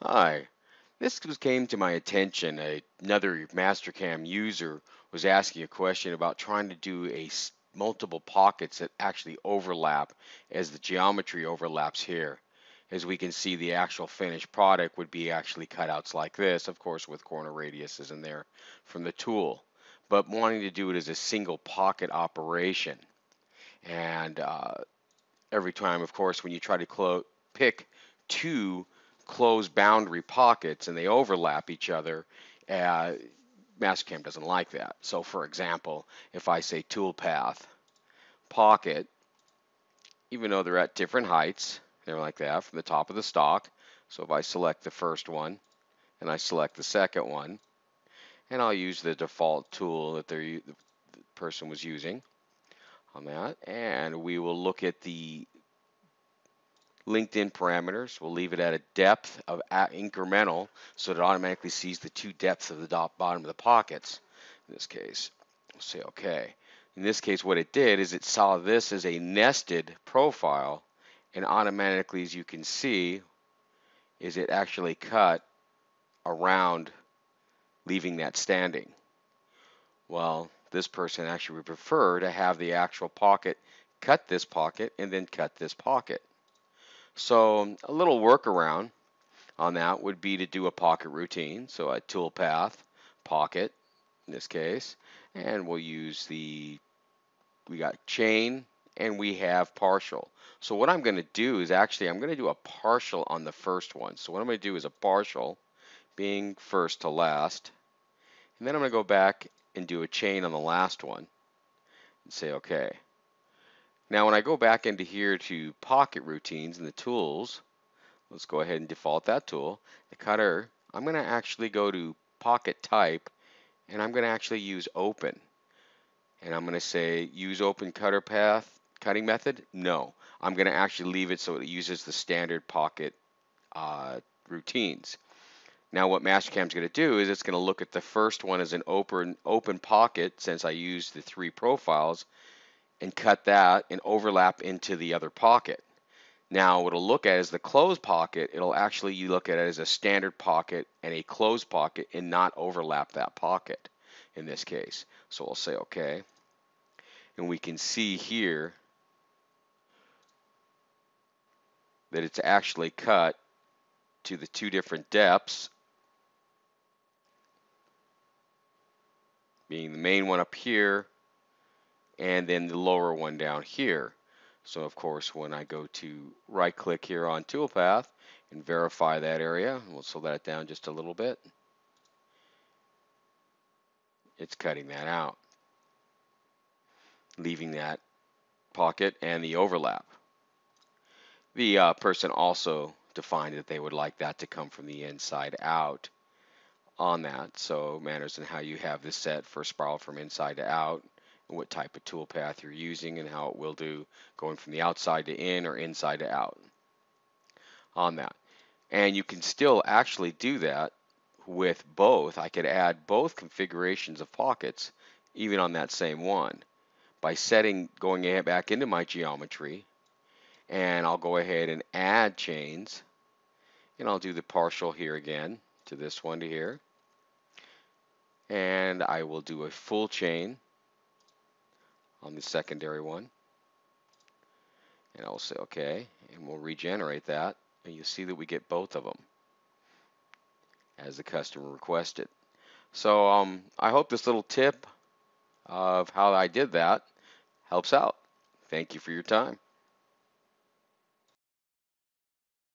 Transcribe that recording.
Hi. Came to my attention. Another Mastercam user was asking a question about trying to do multiple pockets that actually overlap as the geometry overlaps here. As we can see, the actual finished product would be actually cutouts like this, of course, with corner radiuses in there from the tool. But wanting to do it as a single pocket operation. And every time, of course, when you try to pick two closed boundary pockets and they overlap each other, uh, Mastercam doesn't like that. So for example, if I say toolpath pocket, even though they're at different heights, they're like that from the top of the stock. So if I select the first one and I select the second one, and I'll use the default tool that the person was using on that, and we will look at the LinkedIn parameters. We'll leave it at a depth of incremental so that it automatically sees the two depths of the bottom of the pockets. In this case, we'll say OK. In this case, what it did is it saw this as a nested profile, and automatically, as you can see, is it actually cut around, leaving that standing. Well, this person actually would prefer to have the actual pocket cut this pocket and then cut this pocket. So a little workaround on that would be to do a pocket routine. So a toolpath pocket in this case, and we'll use we got chain and we have partial. So what I'm going to do is actually I'm going to do a partial on the first one. So what I'm going to do is a partial being first to last, and then I'm going to go back and do a chain on the last one and say OK. Now when I go back into here to pocket routines and the tools, let's go ahead and default that tool. The cutter, I'm going to actually go to pocket type, and I'm going to actually use open. And I'm going to say use open cutter path cutting method. No, I'm going to actually leave it so it uses the standard pocket routines. Now what Mastercam is going to do is it's going to look at the first one as an open pocket, since I used the three profiles, and cut that and overlap into the other pocket. Now what it'll look at is the closed pocket. It'll actually, you look at it as a standard pocket and a closed pocket and not overlap that pocket in this case. So we'll say OK. And we can see here that it's actually cut to the two different depths, being the main one up here and then the lower one down here. So of course, when I go to right click here on toolpath and verify that area, we'll slow that down just a little bit. It's cutting that out, leaving that pocket and the overlap. The person also defined that they would like that to come from the inside out on that. So it matters in how you have this set for spiral from inside to out, and what type of toolpath you're using, and how it will do going from the outside to in or inside to out on that. And you can still actually do that with both. I could add both configurations of pockets even on that same one by going back into my geometry, and I'll go ahead and add chains, and I'll do the partial here again to this one to here, and I will do a full chain on the secondary one, and I'll say OK, and we'll regenerate that, and you'll see that we get both of them as the customer requested. So I hope this little tip of how I did that helps out. Thank you for your time.